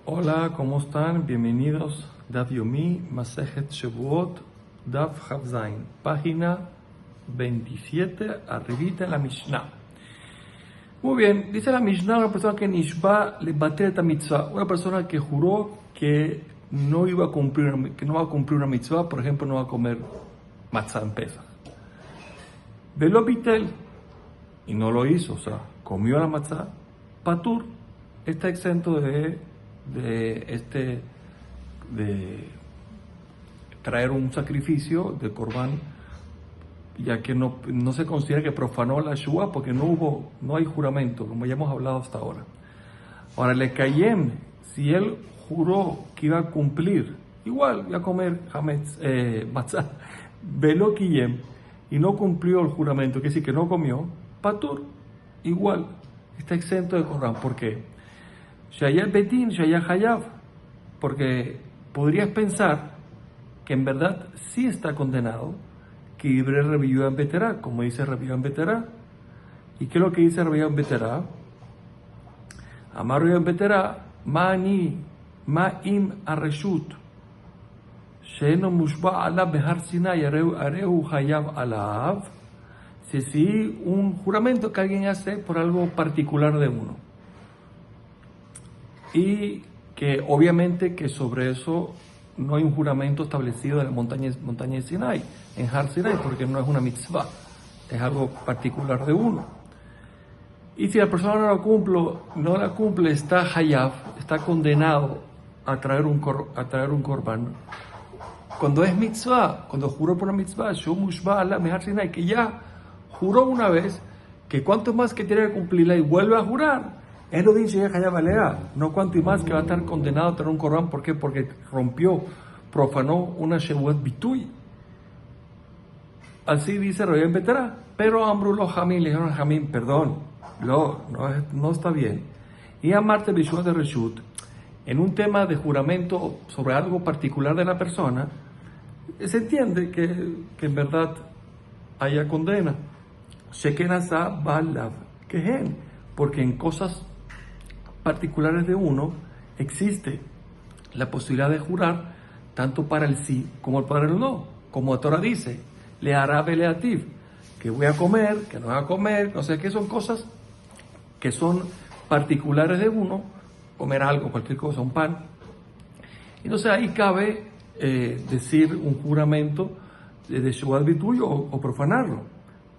Hola, ¿cómo están? Bienvenidos. Daf Yomi, Masejet Shavuot, Daf Chavzain, página 27, arribita en la Mishnah. Muy bien, dice la Mishnah, una persona que Nishba le bate esta mitzvah, una persona que juró que no iba a cumplir, que no va a cumplir una mitzvah, por ejemplo, no va a comer matzah en Pesach. Velo bitel, y no lo hizo, o sea, comió la matzah, patur, está exento de traer un sacrificio de corbán, ya que no se considera que profanó la shua porque no hay juramento, como ya hemos hablado hasta ahora. Ahora, le cayem, si él juró que iba a cumplir, igual iba a comer matzah, velo kiyem, y no cumplió el juramento, que decir que no comió, patur, igual, está exento de corbán. ¿Por qué? Shayat betin, shayat hayav, porque podrías pensar que en verdad sí está condenado, que Ibre Rabbi Yehuda ben Beterá, como dice Rabbi Yehuda ben Beterá. ¿Y qué es lo que dice Rabbi Yehuda ben Beterá? Amar Rabbi Yehuda ben Beterá, ma im areshut, she'eno mushba alav behar Sinai, arehu hayav alav, si un juramento que alguien hace por algo particular de uno. Y que obviamente que sobre eso no hay un juramento establecido en la montaña de Sinai, en Har Sinai, porque no es una mitzvah, es algo particular de uno. Y si la persona no la cumple, está hayav, está condenado a traer un korban. Cuando es mitzvah, cuando juró por una mitzvah, shomushba ala mehar Sinai, que ya juró una vez, que cuanto más que tiene que cumplirla y vuelve a jurar, él lo dice ya Hayav alea, no cuanto y más que va a estar condenado a tener un korban. ¿Por qué? Porque profanó una shevuat bitui. Así dice Rabbi ben Beterá. Pero Amru lo Jamín, le dijeron a Jamín, perdón, no está bien. Y amarte bishua de reshut, en un tema de juramento sobre algo particular de la persona, se entiende que en verdad haya condena. Shekenasa balav kehen, porque en cosas particulares de uno existe la posibilidad de jurar tanto para el sí como para el no, como la Torah dice, le hará beleativ, que voy a comer, que no voy a comer, no sé qué, son cosas que son particulares de uno, comer algo, cualquier cosa, un pan. Entonces ahí cabe decir un juramento de Shuat Bituyo o profanarlo.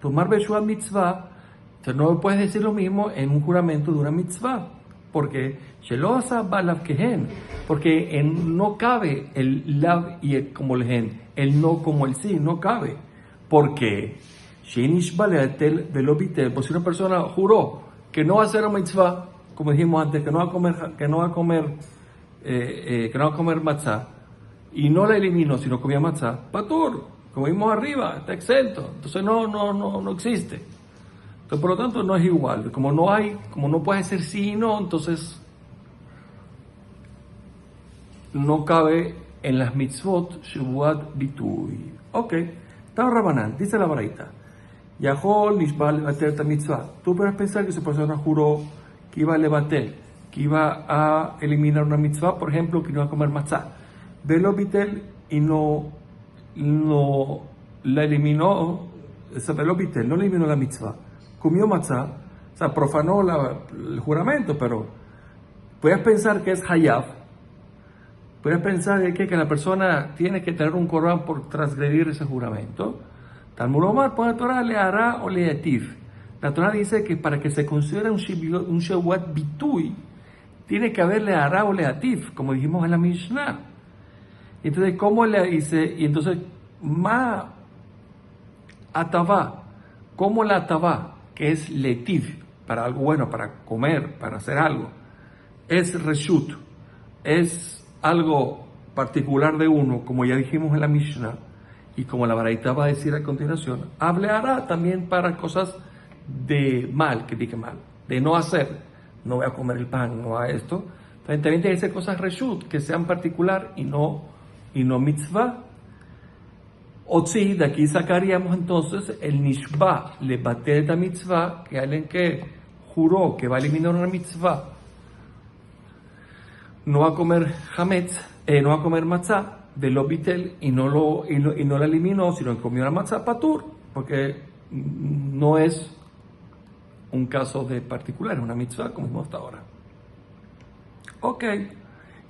Tomar Beshuat Mitzvah, entonces no puedes decir lo mismo en un juramento de una mitzvah, porque porque no cabe el lav y el como el gen, el no como el sí, no cabe. Porque si una persona juró que no va a hacer una mitzvah, como dijimos antes, que no va a comer matzah, y no la eliminó, sino comía matzah, patur, como vimos arriba, está exento, entonces no existe. Entonces, por lo tanto, no es igual. Como no puede ser sí y no, entonces no cabe en las mitzvot shevuat bitui. Ok, está Rabanán, dice la baraita. Yahol nishbal levater ta mitzvah. Tú puedes pensar que esa persona juró que iba a levater, que iba a eliminar una mitzvah, por ejemplo, que no iba a comer matzah. Velo bitel y no la eliminó, esa velo bitel, no eliminó la mitzvah. Comió matzah, o sea, profanó el juramento, pero puedes pensar que es hayav, puedes pensar que la persona tiene que tener un korban por transgredir ese juramento. Talmud Omar, pone Torah, le hará o le atif. La Torah dice que para que se considere un shevuat bitui, tiene que haber le hará o le atif, como dijimos en la Mishnah. Entonces, ¿cómo le dice? Y entonces, ma atavá, ¿cómo la atavá? Que es letiv, para algo bueno, para comer, para hacer algo, es reshut, es algo particular de uno, como ya dijimos en la Mishnah, y como la baraita va a decir a continuación, hablará también para cosas de mal, que dije mal, de no hacer, no voy a comer el pan, no a esto, también tiene que ser cosas reshut, que sean particular y no mitzvah. O sí, de aquí sacaríamos entonces el nishba, le bate de mitzvah, que alguien que juró que va a eliminar una mitzvah, no va a comer hametz, no va a comer matzá, velo bitel, y no la eliminó, sino que comió la matzá patur, porque no es un caso de particular, es una mitzvah como vimos hasta ahora. Ok,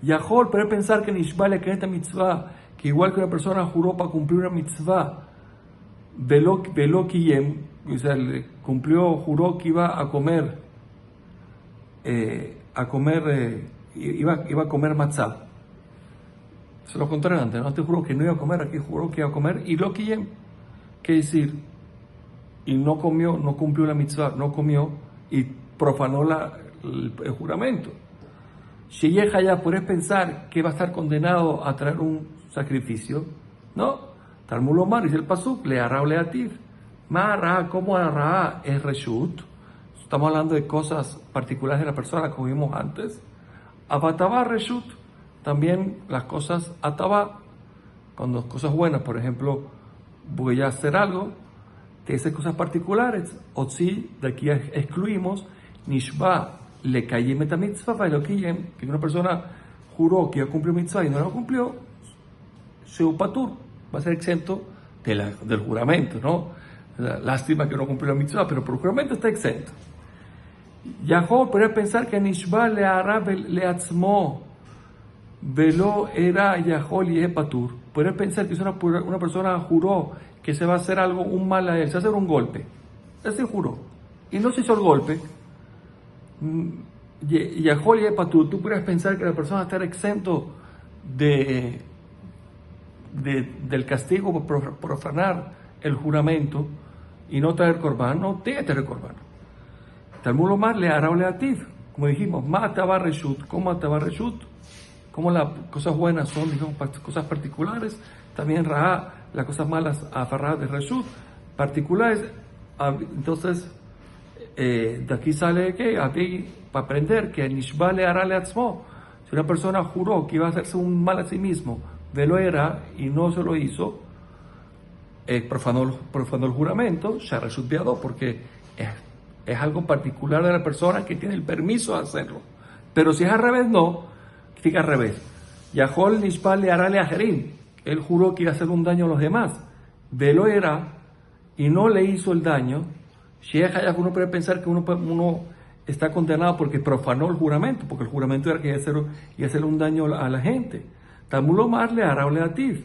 Yahol puede pensar que Nishba le cree esta mitzvah, que igual que una persona juró para cumplir una mitzvah, velo kiyem, o sea, juró que iba a comer, iba a comer matzah. Se lo contrario antes, ¿no? Antes juró que no iba a comer, aquí juró que iba a comer, y lo kiyem, ¿qué decir? Y no comió, no cumplió la mitzvah, no comió, y profanó el juramento. Sheyeja ya puedes pensar que va a estar condenado a traer un sacrificio, ¿no? Talmud Omar, dice el pasuk, le hará o le ativ. Ma'ara, como hará es reshut. Estamos hablando de cosas particulares de la persona, como vimos antes. Abataba reshut, también las cosas ataba, cuando cosas buenas, por ejemplo, voy a hacer algo, te dice cosas particulares. O si, de aquí excluimos, nishba le cae meta mitzvah, que una persona juró que iba a cumplir mitzvah y no lo cumplió, sheu patur, va a ser exento del juramento, ¿no? Lástima que no cumplió la mitzvah, pero por el juramento está exento. Yahol podría pensar que nishba le hará le atzmo, velo era Yahol y es patur. Podría pensar que una persona juró que se va a hacer algo, un mal a él, se va a hacer un golpe. Ese juró. Y no se hizo el golpe. Yahol y es patur. Tú podrías pensar que la persona estará exento del castigo por profanar el juramento y no traer corbán. No tiene que traer corbán. Talmud Omar le hará o le ativ. Como dijimos, mataba reshut. ¿Cómo mataba reshut? Como las cosas buenas son, digamos, cosas particulares, también Ra'a, las cosas malas, afarrar de reshut, particulares. Entonces, de aquí sale que, aquí, para aprender que Nishba le hará le atzmo. Si una persona juró que iba a hacerse un mal a sí mismo, velo era y no se lo hizo, profanó el juramento, Shareshut Biado, porque es algo particular de la persona que tiene el permiso de hacerlo. Pero si es al revés, no, significa al revés. Yahol Nishba le hará le ajerim, él juró que iba a hacer un daño a los demás, velo era y no le hizo el daño. Uno puede pensar que uno está condenado porque profanó el juramento, porque el juramento era que iba a hacer un daño a la gente. Talmud Omar le hará o le ativ.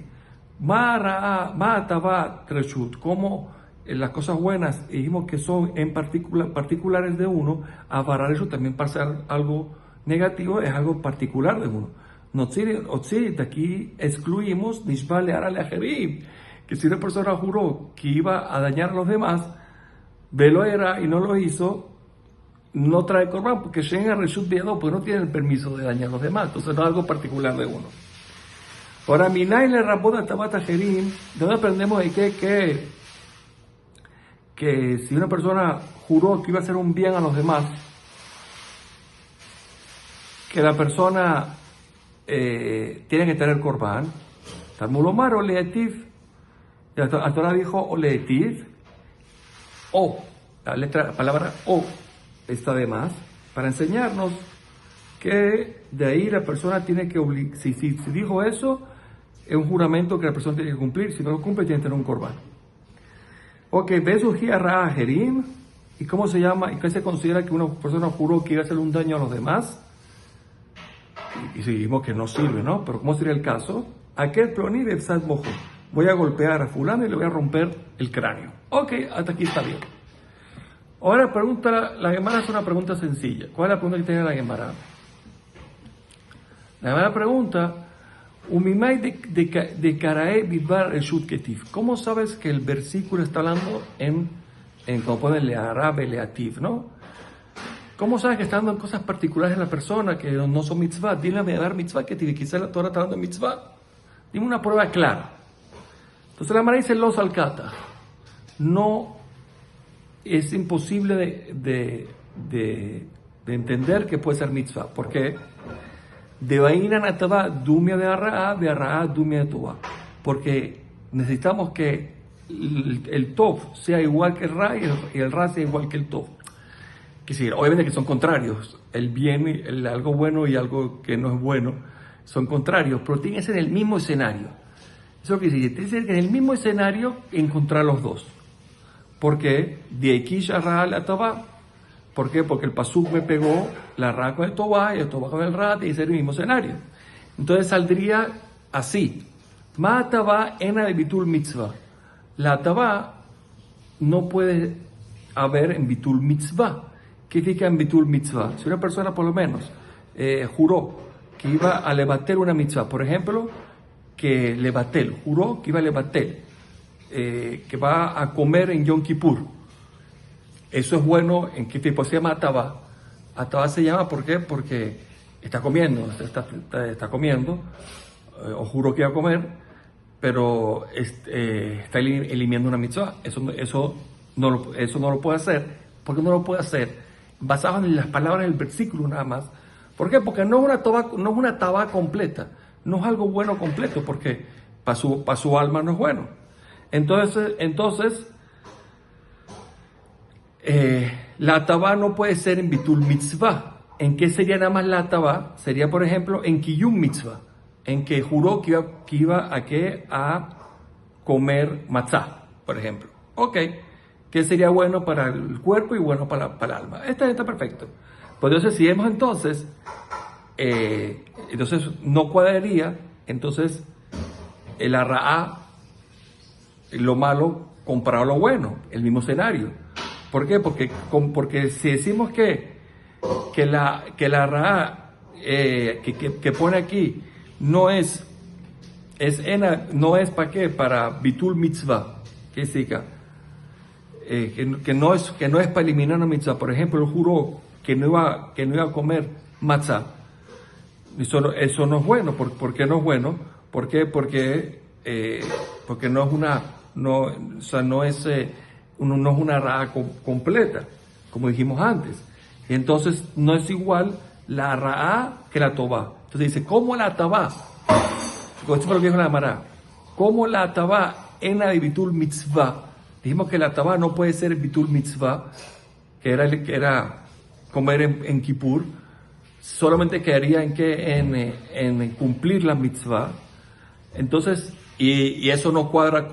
Ma'ataba treshut, como las cosas buenas dijimos que son en particulares de uno, avarar eso también para ser algo negativo es algo particular de uno. De aquí excluimos Nishba le hará le ajerim, que si una persona juró que iba a dañar a los demás, velo era y no lo hizo, no trae corbán, porque Shen Reshut Biado, porque no tiene el permiso de dañar a los demás, entonces no es algo particular de uno. Ahora, Minay le Raboda Tabata Jerim, ¿de dónde aprendemos de que si una persona juró que iba a hacer un bien a los demás, que la persona tiene que tener corbán? Talmud Omar o leetiv, la Torah dijo o leetiv, o, la palabra o está de más, para enseñarnos que de ahí la persona tiene que obligar, si dijo eso, es un juramento que la persona tiene que cumplir, si no lo cumple tiene que tener un corbán. Ok, Besuji Arra Jerim, ¿y cómo se llama? ¿Y qué se considera que una persona juró que iba a hacer un daño a los demás? Y seguimos que no sirve, ¿no? Pero ¿cómo sería el caso? Aquel ploni de Psat Mojo. Voy a golpear a fulano y le voy a romper el cráneo. Ok, hasta aquí está bien. Ahora la Gemara es una pregunta sencilla. ¿Cuál es la pregunta que tiene la Gemara? La Gemara pregunta, Umimai de Karae Bidbar Reshut Ketif. ¿Cómo sabes que el versículo está hablando en como ponen Le'arabe Le'ativ, ¿no? ¿Cómo sabes que está hablando en cosas particulares de la persona que no son mitzvah? Dile a dar mitzvah que quizás la Torah está hablando de mitzvah. Dime una prueba clara. Entonces la Gemara dice los alcata. No es imposible de entender que puede ser mitzvah. ¿Por qué? De vaina natava dumia de arra'a dumia de toba. Porque necesitamos que el tov sea igual que el ra y el ra sea igual que el tov. que sí, obviamente que son contrarios. El bien, algo bueno y algo que no es bueno son contrarios, pero tienen que ser en el mismo escenario. Eso quiere decir, tiene que ser en el mismo escenario encontrar los dos. ¿Por qué? De aquí ya ra la Tobá. ¿Por qué? Porque el pasuk me pegó la ra con el Tobá y el Tobá con el ra, tiene que ser el mismo escenario. Entonces saldría así. Ma Tobá ena de bitul mitzvah. La Tobá no puede haber en bitul mitzvah. ¿Qué significa en bitul mitzvah? Si una persona por lo menos juró que iba a levater una mitzvah, por ejemplo, que levatel, juró que iba a levatel, que va a comer en Yom Kippur. Eso es bueno. ¿En qué tipo? Se llama atabá. Atabá se llama, ¿por qué? Porque está comiendo, está comiendo, o juró que iba a comer, pero está eliminando una mitzvah. Eso no lo puede hacer. ¿Por qué no lo puede hacer? Basado en las palabras del versículo nada más. ¿Por qué? Porque no es una tabá completa, no es algo bueno completo, porque para su alma no es bueno. Entonces la tabá no puede ser en bitul mitzvah. ¿En qué sería nada más la tabá? Sería, por ejemplo, en kiyum mitzvah, en que juró que iba a comer matzah, por ejemplo. Ok, que sería bueno para el cuerpo y bueno para el alma. Está perfecto. Pues entonces, si vemos entonces no cuadraría, entonces el arraá, lo malo comparado a lo bueno, el mismo escenario. ¿Por qué? Porque si decimos que la arraá que pone aquí no es para qué, para bitul mitzvah, que significa que no es para eliminar una mitzvah. Por ejemplo, él juró que no iba a comer matzah. Eso no es bueno. ¿Por qué no es bueno? ¿Por qué? Porque no es una ra'a completa, como dijimos antes. Y entonces no es igual la ra'a que la tobá. Entonces dice, ¿cómo la tabá? Esto fue lo que dijo la Gemara. ¿Cómo la tabá en la bitul mitzvah? Dijimos que la tabá no puede ser bitul mitzvah, que era comer en Kippur. Solamente quedaría en cumplir la mitzvah. Entonces, y eso no cuadra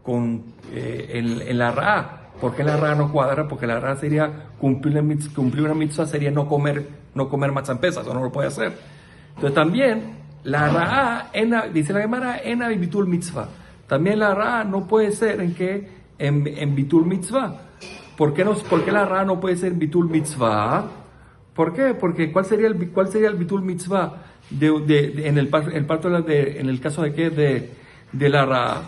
en la ra'a. ¿Por qué la ra'a no cuadra? Porque la ra'a sería cumplir una mitzvah, sería no comer matzah en Pesach, eso no lo puede hacer. Entonces también la ra'a, dice la Gemara, en bitul mitzvah. También la ra'a no puede ser en bitul mitzvah. ¿Por qué la ra'a no puede ser bitul mitzvah? ¿Por qué? Porque ¿cuál sería el bitul mitzvah en el caso de la ra'a?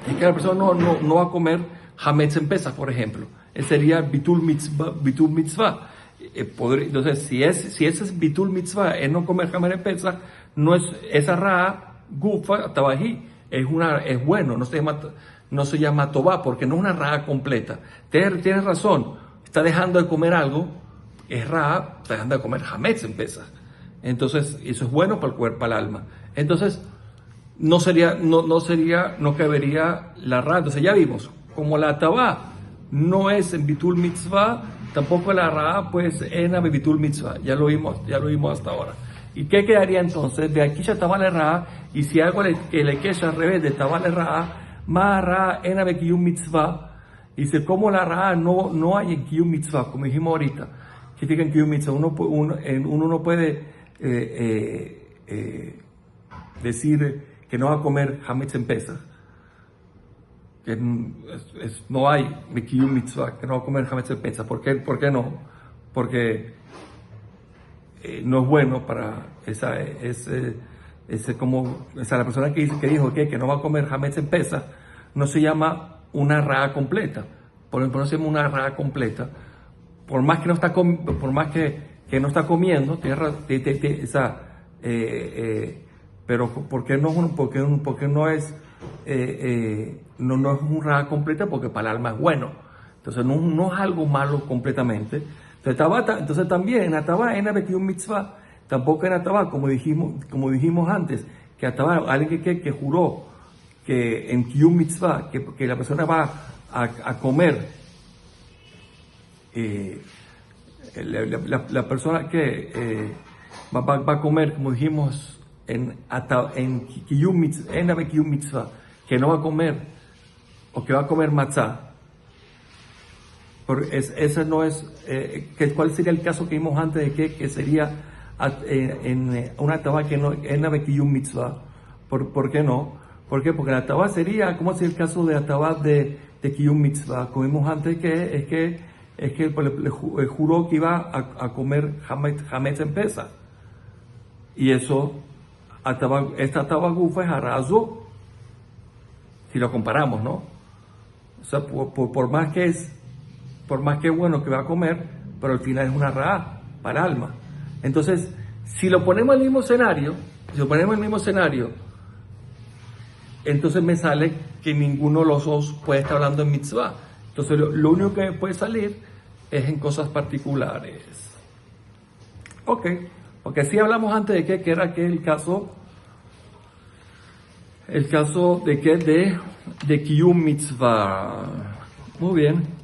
Es que la persona no va a comer hametz en Pesach, por ejemplo. Sería bitul mitzvah. Entonces, si ese es bitul mitzvah, es no comer hametz en Pesach, no es esa ra'a gufa tabají, es bueno, no se llama tobá, porque no es una ra'a completa. Tienes razón, está dejando de comer algo, es ra'a, está dejando de comer hametz en Pesach. Entonces, eso es bueno para el cuerpo, para el alma. Entonces, no cabería la ra'a. Entonces ya vimos, como la tabá no es en bitul mitzvah, tampoco la ra'a pues en bitul mitzvah. Ya lo vimos hasta ahora. ¿Y qué quedaría entonces? De aquí ya tabá la ra'a, y si algo que le queda al revés de tabá la ra'a, ma ra'a en bekiyum mitzvah. Dice, como la ra'a no hay en kiyum mitzvah, como dijimos ahorita. ¿Qué significa en kiyum mitzvah? Uno no puede decir que no va a comer hametz en Pesach, que no hay bekiyum mitzvah, que no va a comer hametz en Pesach. ¿Por qué no? Porque no es bueno para la persona que dijo que no va a comer hametz en Pesach, no se llama una ra'a completa. Por ejemplo, no se llama una ra'a completa, por más que no está comiendo, pero porque no es un ra'a completa, porque para el alma es bueno. Entonces no es algo malo completamente. Entonces también en Atabá, en Abekiyum Mitzvah, tampoco en Atabá, como dijimos antes, que Atabá, alguien que juró que en Kiyum Mitzvah, que la persona va a comer la persona que va a comer, como dijimos, en Kiyum Mitzvah, que no va a comer, o que va a comer matzah, ese no es, ¿cuál sería el caso que vimos antes de que sería en una tabá que no, en Kiyum Mitzvah? ¿Por qué no? ¿Por qué? Porque la tabá sería, ¿cómo sería el caso de la tabá de Kiyum Mitzvah? Como vimos antes, que le juró que iba a comer hametz en Pesach. Y eso, esta tabá gufa es arazo, si lo comparamos, ¿no? O sea, por más que es bueno que va a comer, pero al final es una raá para el alma. Entonces, si lo ponemos en el mismo escenario, entonces me sale que ninguno de los dos puede estar hablando en mitzvah. Entonces, lo único que puede salir es en cosas particulares. Ok, porque sí hablamos antes de que era que el caso de Kiyum Mitzvah. Muy bien.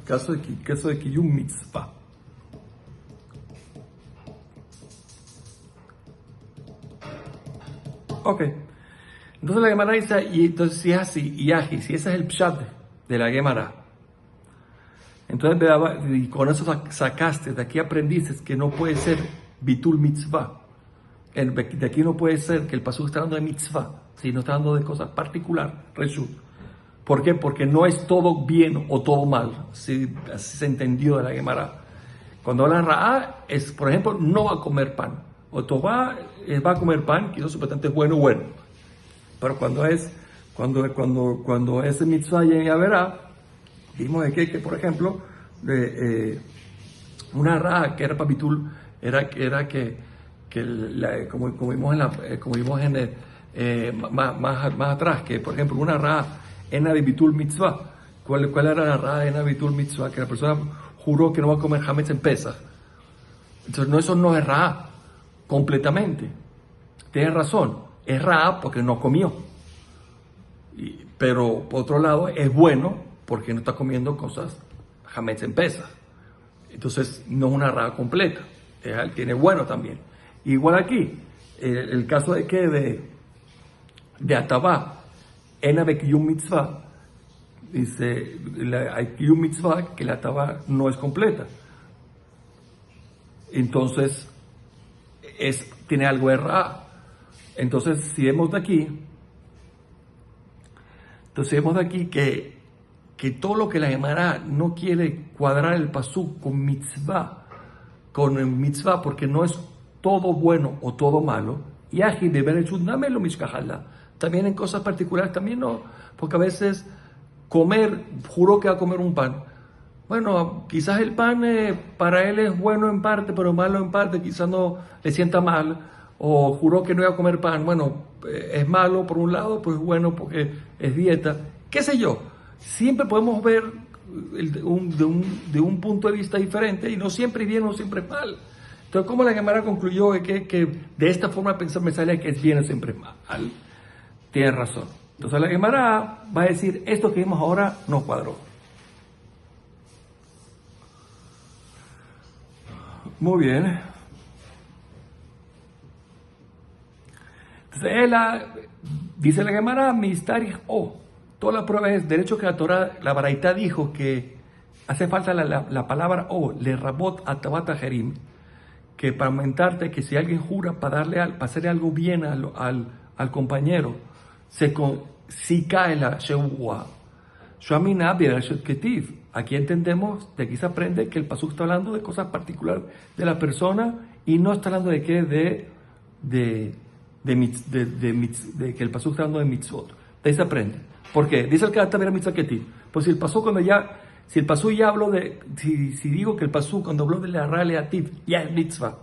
Caso de Kiyum Mitzvah. Ok. Entonces la Gemara dice, y entonces si es así, si ese es el pshat de la Gemara, entonces y con eso sacaste, de aquí aprendiste que no puede ser bitul mitzvah. De aquí no puede ser que el pasuk está hablando de mitzvah, sino está hablando de cosas particulares, reshut. ¿Por qué? Porque no es todo bien o todo mal, así se entendió de la Gemara. Cuando habla ra'a, es, por ejemplo, no va a comer pan. O va a comer pan, que eso supuestamente es bueno. Pero cuando es mitzvah ya verá, vimos de que por ejemplo, una ra'a que era para bitul, era que como vimos más atrás, que por ejemplo una ra'a en la bitul mitzvah. ¿Cuál era la ra'a en la bitul mitzvah? Que la persona juró que no va a comer hametz en Pesach. Entonces eso no es ra'a completamente. Tienes razón, es ra'a porque no comió. Pero por otro lado es bueno porque no está comiendo cosas hametz en Pesach. Entonces no es una ra'a completa. Tiene bueno también. Igual aquí, el caso de atabá en la Kiyum Mitzvah, dice, hay Kiyum Mitzvah que la atabá no es completa. Entonces, tiene algo de ra'a. Entonces, si vemos de aquí que todo lo que la Gemara no quiere cuadrar el pasuk con el mitzvah, porque no es todo bueno o todo malo, y aji de ver el lo mishkahala. También en cosas particulares, también no, porque a veces juró que va a comer un pan. Bueno, quizás el pan para él es bueno en parte, pero malo en parte, quizás no le sienta mal, o juró que no iba a comer pan. Bueno, es malo por un lado, pues es bueno porque es dieta, qué sé yo. Siempre podemos ver de un punto de vista diferente, y no siempre es bien, no siempre es mal. Entonces, ¿cómo la Gemara concluyó que de esta forma pensar me sale que es bien o siempre es mal? Tiene razón. Entonces la Gemara va a decir, esto que vimos ahora no cuadró. Muy bien. Entonces dice la Gemara, toda la prueba es derecho que la Torah, la Baraita dijo que hace falta la palabra le rabot atabat ajerim, que para aumentarte, que si alguien jura para hacerle algo bien al compañero, si cae la Shewua. Aquí entendemos, de aquí se aprende que el pasuk está hablando de cosas particulares de la persona y no está hablando de que el pasuk está hablando de mitzvot. De ahí se aprende. ¿Por qué? Dice el Katan era mitzvah ketiv. Pues si el pasuk ya habló si digo que el pasuk cuando habló de la rale ativ ya es mitzvah,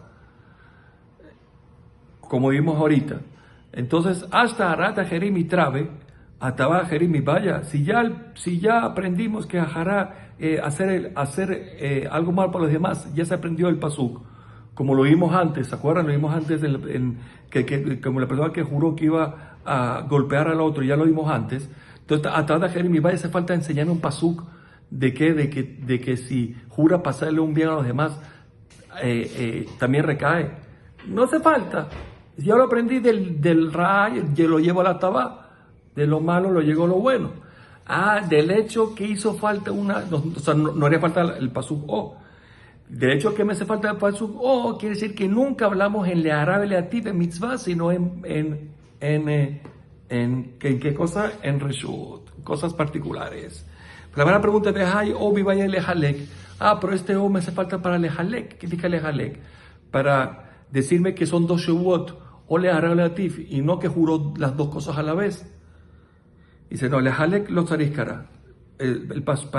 como vimos ahorita. Entonces, hasta Arata Jerim y Trabe, Atabá Jerim y vaya, si ya aprendimos que hacer algo mal para los demás, ya se aprendió el pasuk, como lo vimos antes, ¿se acuerdan? Lo vimos antes, como la persona que juró que iba a golpear al otro, ya lo vimos antes. Entonces, a través de Jeremy vaya hace falta enseñar un pasuk de que si jura pasarle un bien a los demás, también recae. No hace falta. Yo lo aprendí del Ra, yo lo llevo a la Tabá. De lo malo lo llevo a lo bueno. Del hecho que hizo falta no haría falta el pasuk o. Del hecho que me hace falta el pasuk o, quiere decir que nunca hablamos en le'arav le'ativ en mitzvah, sino en ¿qué cosa? En reshut, cosas particulares. La primera pregunta es, o vivaya lejalek. Pero este o me hace falta para lejalek. ¿Qué significa lejalek? Para decirme que son dos shevuot, o le'arav le'ativ, y no que juró las dos cosas a la vez. Dice, no, lejalek lo tzarikara. El paso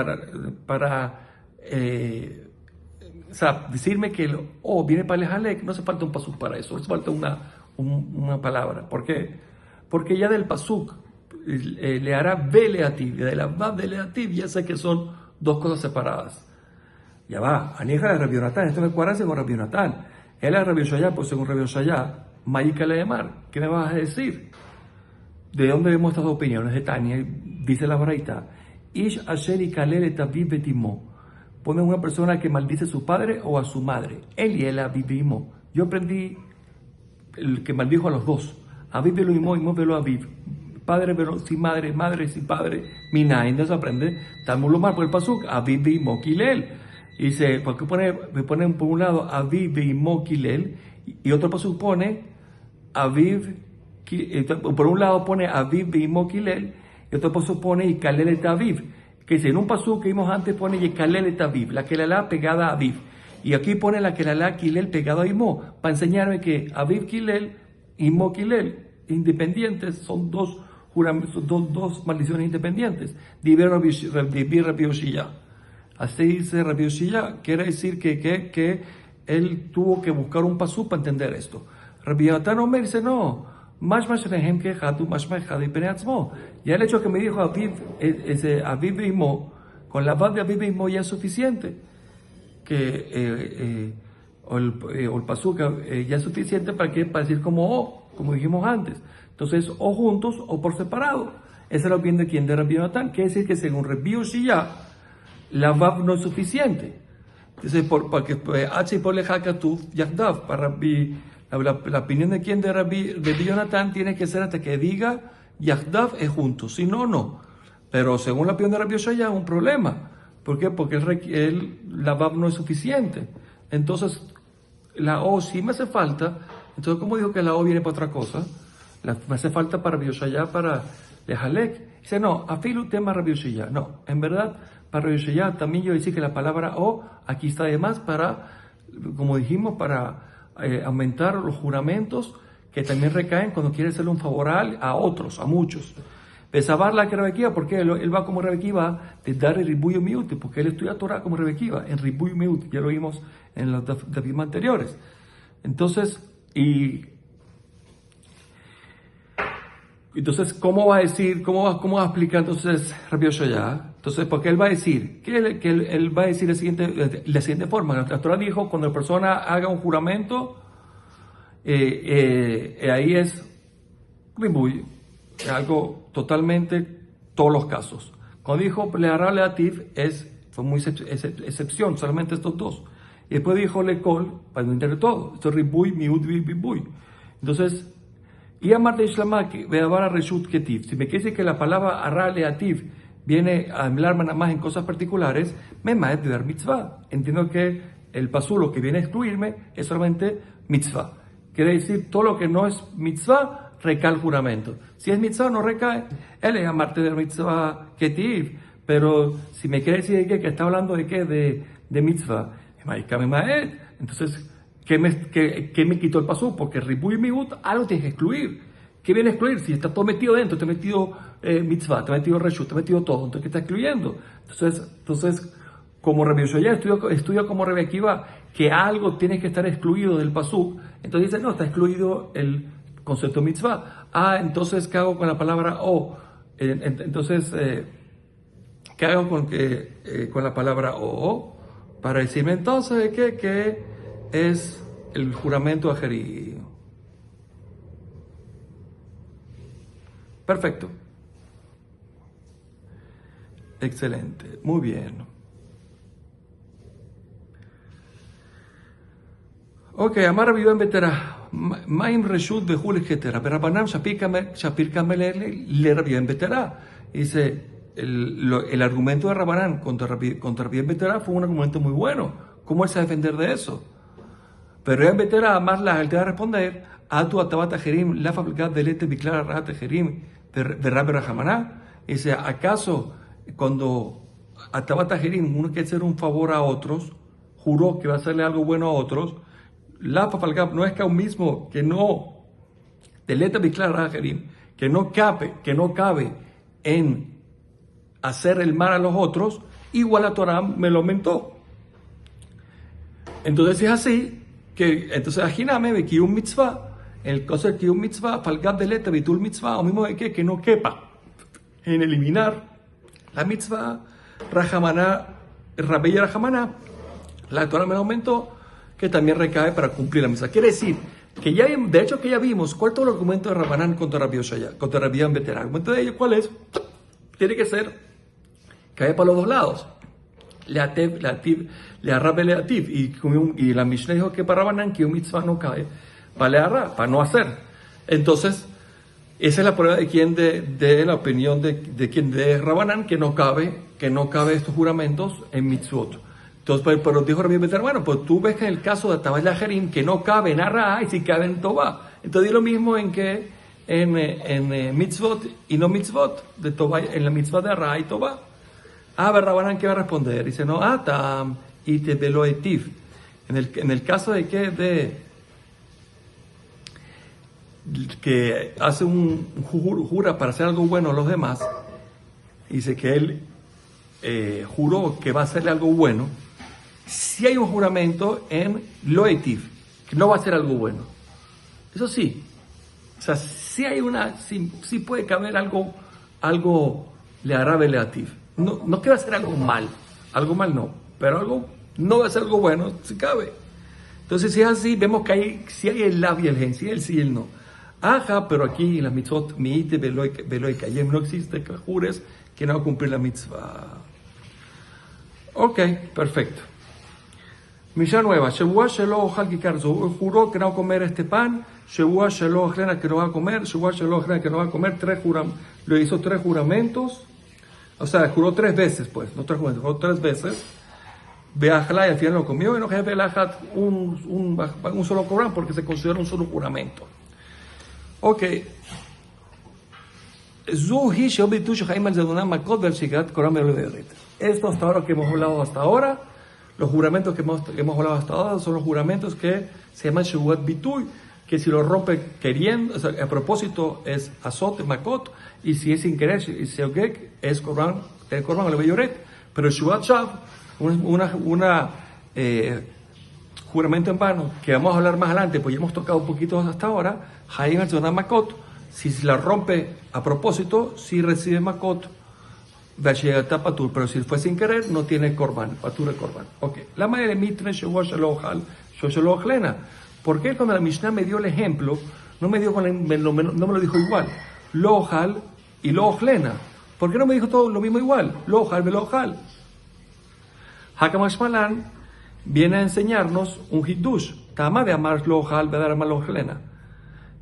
o sea, decirme que el o viene para lejalek, no hace falta un pasuk para eso, hace falta una palabra. ¿Por qué? Porque ya del pasuk, le hará veleativ, de la vav de leativ, ya sé que son dos cosas separadas. Ya va, Anieja de Rabbi Yonatán, esto me cuadra con Rabbi Yonatán. Él es Rabbi Yoshaya, pues según Rabbi Yoshaya, Maíka le mar, ¿qué me vas a decir? ¿De dónde vemos estas opiniones? De Tania, dice la Baraita, Ish asher ikalel et aviv betimo. Pone una persona que maldice a su padre o a su madre. Él y él avivimo. Yo aprendí el que maldijo a los dos. Aviv velo imo, imo velo aviv. Padre velo sin madre, madre sin padre. Minain, entonces aprende. Talmud Lomar por el pasuk. Aviv imo kilel. Y dice, ¿por qué me ponen por un lado Aviv imo kilel? Y otro pasuk pone Aviv. Por un lado pone Aviv imo kilel. Y otro pasuk pone y kalel et aviv. Que si en un pasú que vimos antes pone Yekalel et Aviv, la Kelalá pegada a Aviv. Y aquí pone la Kelalá Kilel pegado a Imo, para enseñarme que Aviv Kilel, Imo Kilel, independientes, son dos maldiciones independientes. Diver Rabbi Yoshia. Así dice Rabbi Yoshia, quiere decir que él tuvo que buscar un pasú para entender esto. Rabbi Yonatán Omer dice, no. Ya el hecho que me dijo Aviv Imo, con la vav de Aviv Imo ya es suficiente. O el pasuk ya es suficiente para decir como dijimos antes. Entonces, o juntos o por separado. Esa es la opinión de quien, de Rabbi Yonatán. Quiere decir que según Rabbi Yoshia, la vav no es suficiente. Entonces, porque H por lejakatuf yahdav, para Rabbi. La opinión de quien, de Rabbi Yonatán, tiene que ser hasta que diga Yahdav es juntos, si no, no. Pero según la opinión de Rabbi Yoshaya, un problema. ¿Por qué? Porque la Vav no es suficiente. Entonces, la O sí me hace falta. Entonces, ¿cómo dijo que la O viene para otra cosa? Me hace falta para Rabbi Yoshaya, para Lejalek. Dice, no, afilu tema Rabbi Yoshaya. No, en verdad, para Rabbi Yoshaya también yo decía que la palabra O aquí está de más para, como dijimos, para aumentar los juramentos que también recaen cuando quiere hacerle un favor a otros, a muchos. Pesabar la que Rebequiva, porque él va como Rebequiva de dar el ribuyo miut, porque él estudia Torah como Rebequiva, en ribuyo miut, ya lo vimos en los dafim anteriores. Entonces, ¿cómo va a decir, cómo va a explicar entonces Rabbi Yoshaya? Entonces, porque él va a decir, él va a decir la siguiente forma. La Torah dijo, cuando la persona haga un juramento, ahí es ribuy, algo totalmente, todos los casos. Cuando dijo le'arav le'ativ, fue muy excepción, solamente estos dos. Y después dijo lekol, para no entender todo. Esto es ribuy, miut, ribuy. Entonces, y amar de Islamá, veabar reshut ketiv. Si me quiere decir que la palabra ara le'ativ viene a hablarme nada más en cosas particulares, me maet de dar mitzvah. Entiendo que el pasulo que viene a excluirme es solamente mitzvah. Quiere decir, todo lo que no es mitzvah, recae el juramento. Si es mitzvah, no recae. Él es amarte de mitzvah ketiv. Pero si me quiere decir que está hablando de qué, de mitzvah, entonces, ¿qué me quitó el pasú? Porque ribuy y miut, algo tienes que excluir. ¿Qué viene a excluir? Si está todo metido dentro, está metido mitzvah, está metido reshut, está metido todo, entonces ¿qué está excluyendo? Entonces como Rabbi Yoshaya estudia como Rabbi Akiva, que algo tiene que estar excluido del pasú, entonces dice, no, está excluido el concepto mitzvah. Entonces, ¿qué hago con la palabra o? Entonces, ¿qué hago con la palabra o? Para decirme entonces que es el juramento ajerí. Perfecto. Excelente, muy bien. Ok, Amar Rabbi Ben Betera, Maim Reshut Behul Ketera, Berabanam Shapir Kamelele, Le Rabbi Ben Betera. Dice, el argumento de Rabanán contra Rabbi Ben Betera fue un argumento muy bueno. ¿Cómo él se va a defender de eso? Pero Ben Betera, Amar la te va a responder, Atu Atabat Ajerim, la fabricat de Lete Biklar Rahat Ajerim, de Rabbi Rahamaná. Dice, ¿acaso cuando Atabat Ajerim, uno quiere hacer un favor a otros, juró que va a hacerle algo bueno a otros? La Fafalgab no es que aún mismo que no deleta biclar que no cabe en hacer el mal a los otros, igual la Torah me lo aumentó. Entonces es así que entonces ajiname ve que un mitzvah, el caso de que un mitzvah falgab deleta bitul mitzvah, o mismo de que no quepa en eliminar la mitzvah rajamaná, rabbi Rajamaná, la Torah me lo aumentó, que también recae para cumplir la misa. Quiere decir que ya, de hecho, que ya vimos cuál es todo el argumento de Rabanán contra Rabbi Oshaya, contra Rabbi Ben Betera. El argumento de ellos, ¿cuál es? Tiene que ser que haya para los dos lados. Leativ, learrab leativ. Y la Mishnah dijo que para Rabanán que un mitzvah no cae para learrab, para no hacer. Entonces, esa es la prueba de quién, de la opinión de quien de Rabanán, que no cabe estos juramentos en mitzvot. Entonces, pero dijo Rabbi Ben, bueno, pues tú ves que en el caso de Atabat Ajerim, que no cabe en Arra y sí cabe en Tobá. Entonces, di lo mismo en mitzvot y no mitzvot, de Tobá, en la mitzvah de Arra y Tobá. Rabanán, ¿qué va a responder? Dice, no, Atam y te veloetiv. En el caso de que hace jura para hacer algo bueno a los demás, dice que él juró que va a hacerle algo bueno. Si hay un juramento en loetiv, que no va a ser algo bueno. Eso sí. O sea, sí puede caber algo leativ. No que va a ser algo mal no, pero algo no va a ser algo bueno, si cabe. Entonces, si es así, vemos que si hay el lav y el gen, si el sí y el no. Pero aquí en las mitzvot, miite, veloy, kayem, no existe que jures que no va a cumplir la mitzvah. Ok, perfecto. Mishnah nueva, Shevua Shelo Ojal Kikarzo, juró que no va a comer este pan, Shevua Shelo Ojlena que no va a comer, Shevua Shelo Ojlena que no va a comer, le hizo 3 juramentos, o sea, juró 3 veces, pues, no 3 juramentos, juró 3 veces, Beajla y al final lo comió, y no jefe Belajat un solo corban porque se considera un solo juramento. Ok. Zuhi Sheobitu Shehaim al Zedunam Makot Bel Shigat Koram Bel. Esto hasta ahora que hemos hablado hasta ahora. Los juramentos que hemos hablado hasta ahora son los juramentos que se llaman Shevuat Bituy, que si lo rompe queriendo, o sea, a propósito es Azot, Makot, y si es sin querer, Sheogek, es Korban, el Korban, el Beyoret. Pero Shevuat Shav, juramento en vano, que vamos a hablar más adelante, pues ya hemos tocado un poquito hasta ahora, Haim al Zonam Makot, si la rompe a propósito, si recibe Makot, Patur, pero si fue sin querer, no tiene korban, patur de korban. Ok. La manera de mitre shevua shelo ojal, shelo ojlena. ¿Por qué cuando la Mishnah me dio el ejemplo, no me lo dijo igual? Lo ojal y lo ojlena. ¿Por qué no me dijo todo lo mismo igual? Lo ojal, lo ojal. Hakamash Malan viene a enseñarnos un hiddush. Tama de amar lo ojal, de amar lo ojlena.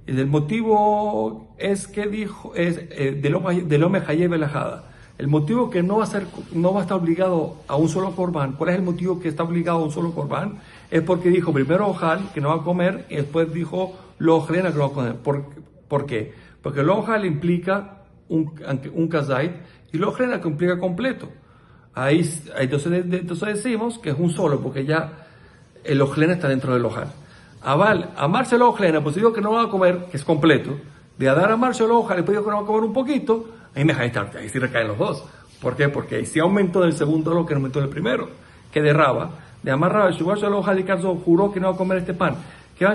Y el motivo es que dijo, de lo mejayev elajada. El motivo que no va a estar obligado a un solo corbán. ¿Cuál es el motivo que está obligado a un solo corbán? Es porque dijo primero ojal, que no va a comer, y después dijo lo ojlena, que no va a comer. ¿Por qué? Porque lo ojal implica un kazait y lo ojlena que implica completo. Entonces decimos que es un solo, porque ya el ojlena está dentro del ojal. Amarse lo ojlena, pues digo que no va a comer, que es completo. De dar amarse lo ojal, después digo que no va a comer un poquito. Ahí me deja estar, ahí sí recaen los dos. ¿Por qué? Porque ahí sí aumentó del segundo lo que aumentó del primero. Que de Raba, de amarraba, juró que no va a comer este pan. Que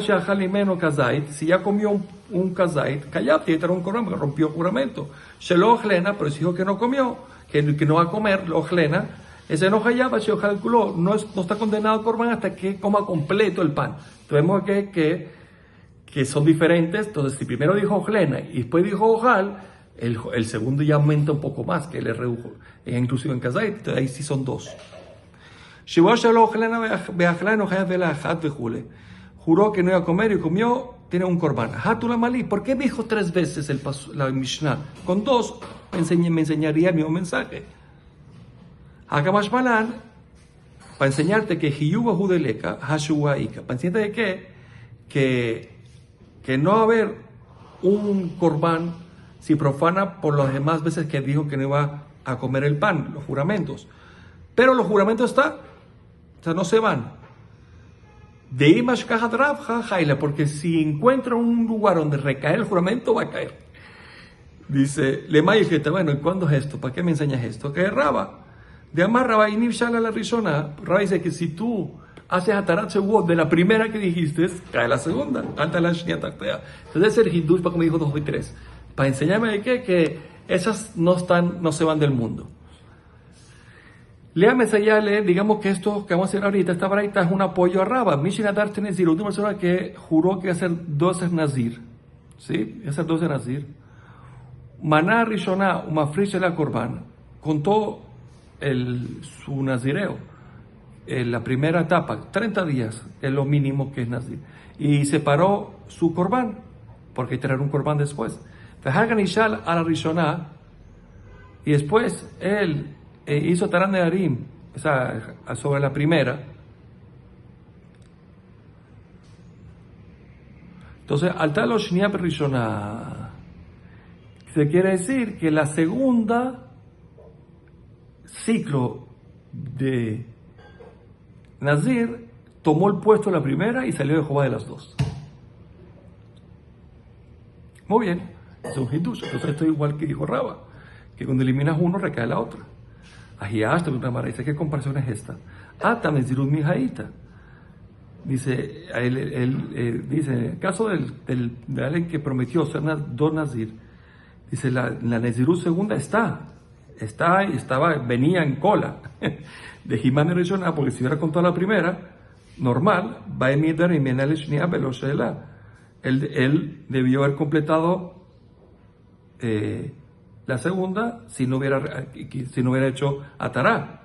menos kazait, si ya comió un kazait, callate, era un corban, rompió juramento. Shelo ojlena, pero si dijo que no comió, que no va a comer, lo ojlena, ese no hallaba, no está condenado a corban hasta que coma completo el pan. Entonces vemos que son diferentes. Entonces, si primero dijo ojlena y después dijo ojal, El segundo ya aumenta un poco más, que le redujo, inclusive en Kazait, entonces ahí sí son 2. Juró que no iba a comer y comió, tiene un korban. Hatula Malí, ¿por qué me dijo 3 veces la Mishnah? Con 2 me enseñaría el mismo mensaje. Hakamash Malan, para enseñarte que Hiyuba Judeleka, Hashuaika, para enseñarte de qué, que no va a haber un korban si profana por las demás veces que dijo que no iba a comer el pan, los juramentos. Pero los juramentos están, o sea, no se van. De Imash Kahadrabja Jaila, porque si encuentra un lugar donde recae el juramento, va a caer. Dice, le Mayjeta, bueno, ¿y cuándo es esto? ¿Para qué me enseñas esto? Que es Raba. De Amar Raba y Nibshala la Rishona. Raba dice que si tú haces Atarat Shewot de la primera que dijiste, cae la segunda. Alta la Shniataktea. Entonces el Hindush, para como dijo 2 y 3. Para enseñarme de qué, que esas no se van del mundo. Léame Sayale, digamos que esto que vamos a hacer ahorita, esta braita es un apoyo a Raba. Mishinadar Tenezir, la última persona que juró que iba a hacer 12 nazir. ¿Sí? Iba a hacer 12 nazir. Maná Rishona, Umafrish la Korban, contó su nazireo, la primera etapa, 30 días, es lo mínimo que es nazir. Y separó su Korban, porque hay que traer un Korban después. Fahagan Ishal a la Rishona, y después él hizo Taran de Harim, o sea, sobre la primera. Entonces, al talo Shnia Rishona, se quiere decir que la segunda ciclo de Nazir tomó el puesto de la primera y salió de Jehová de las 2. Muy bien, es un Hindush. Entonces esto es igual que dijo Raba, que cuando eliminas uno recae la otra. Ahiashta, dice, ¿qué comparación es esta? Ata Nezirut Mijaita. Dice, dice, en el caso de alguien que prometió ser 2 Nazir, dice, la Nezirut segunda venía en cola de Jimán y Rishona, porque si hubiera contado la primera, normal, va a emitir y Menel Shnia Beloshela. Él debió haber completado la segunda si no hubiera hecho Atará.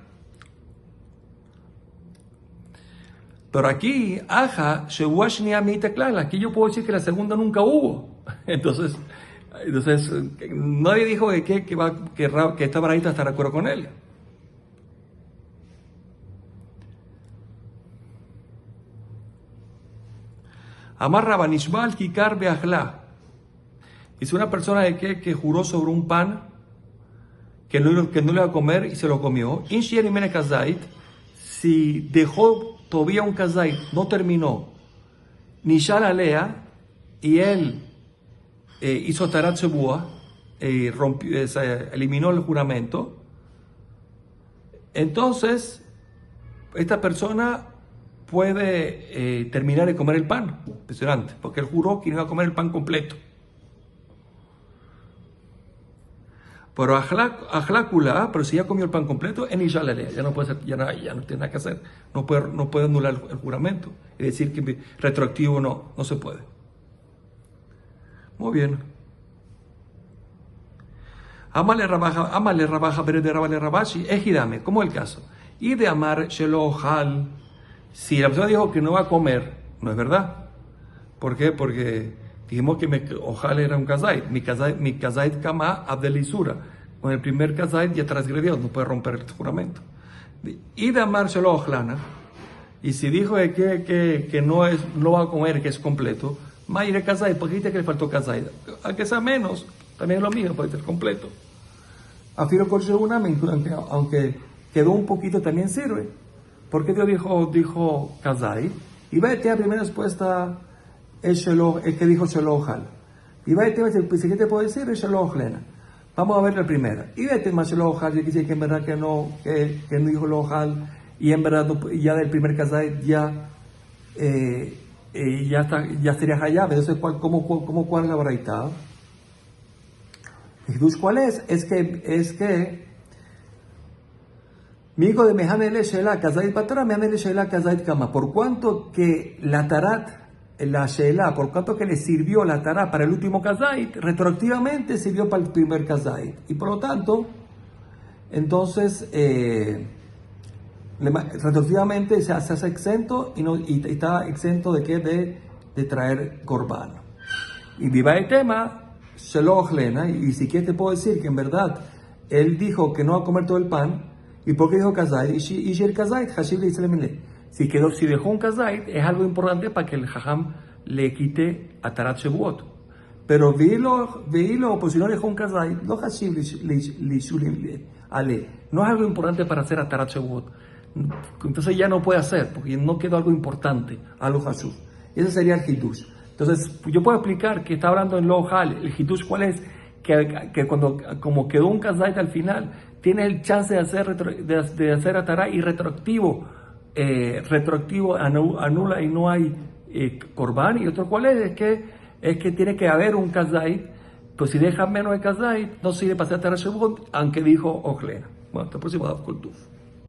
Pero aquí, Aja, Shewashnia Miteklal, aquí yo puedo decir que la segunda nunca hubo. Entonces nadie dijo que esta braita está de acuerdo con él. Amar Rabanishbal Kikar Beajla. Es una persona que juró sobre un pan que no le iba a comer y se lo comió. Inshier Imene Kazait, si dejó todavía un Kazait, no terminó, Nishal Alea, y él hizo Tarat Shebua, eliminó el juramento, entonces esta persona puede terminar de comer el pan. Impresionante, porque él juró que no iba a comer el pan completo. Pero pero si ya comió el pan completo, en Ishalelea, ya no puede ser, ya no tiene nada que hacer, no puede anular el juramento, y decir que retroactivo no se puede. Muy bien. Amale rabaja, pero de rabale rabashi, ejidame, como el caso. Y de amar shelohal, si la persona dijo que no va a comer, no es verdad. ¿Por qué? Porque dijimos que ojal era un kazait. Mi kazait kama abdelisura. Con el primer kazait ya transgredió, no puede romper el juramento. Y de amar shelohlana, y si dijo que no va a comer, que es completo, Mayre kazait, porque dice que le faltó kazait. A que sea menos, también es lo mismo, puede ser completo. Afiro con una, aunque quedó un poquito, también sirve. Porque Dios dijo kazait, y va a tener la primera respuesta el que dijo shelohal. Y va a tener el siguiente puede decir el shelohlena. Vamos a ver la primera. Y va a tener más shelohal, que dice que en verdad que no dijo lohal, y en verdad ya del primer kazait ya sería hayab. Entonces, ¿cuál es la braita? ¿Cuál es? Es que mi hijo de Mehanele Shela Kazait Patra, Mehanele Shela Kazait Kama. Por cuanto que la Tarat la Sheela, por cuanto que le sirvió la Tará para el último Kazait, retroactivamente sirvió para el primer Kazait. Y por lo tanto, entonces, retroactivamente se hace exento y está exento de qué, de traer Corban. Y viva el tema, Shelo Lena, y si quieres te puedo decir que en verdad él dijo que no va a comer todo el pan. ¿Y por qué dijo Kazait? Y el Kazait, Hashiv le dice, si dejó un Kazait, es algo importante para que el Jajam le quite a Tarat Shevuot. Pero veílo, pues si no dejó un Kazait, no Hashiv ale. No es algo importante para hacer a Tarat Shevuot. Entonces ya no puede hacer, porque no quedó algo importante, algo Hashub. Ese sería el Hidush. Entonces, yo puedo explicar que está hablando en Lo Hal, el Hidush, ¿cuál es? Que cuando, como quedó un Kazait al final, tiene el chance de hacer Atará y retroactivo anula y no hay Corban. Y otro cuál es que tiene que haber un Kazait, pues si deja menos de Kazait, no sirve para hacer Atará Shevuot, aunque dijo Ojlena. Bueno, hasta el próximo Daf Kol Tuf.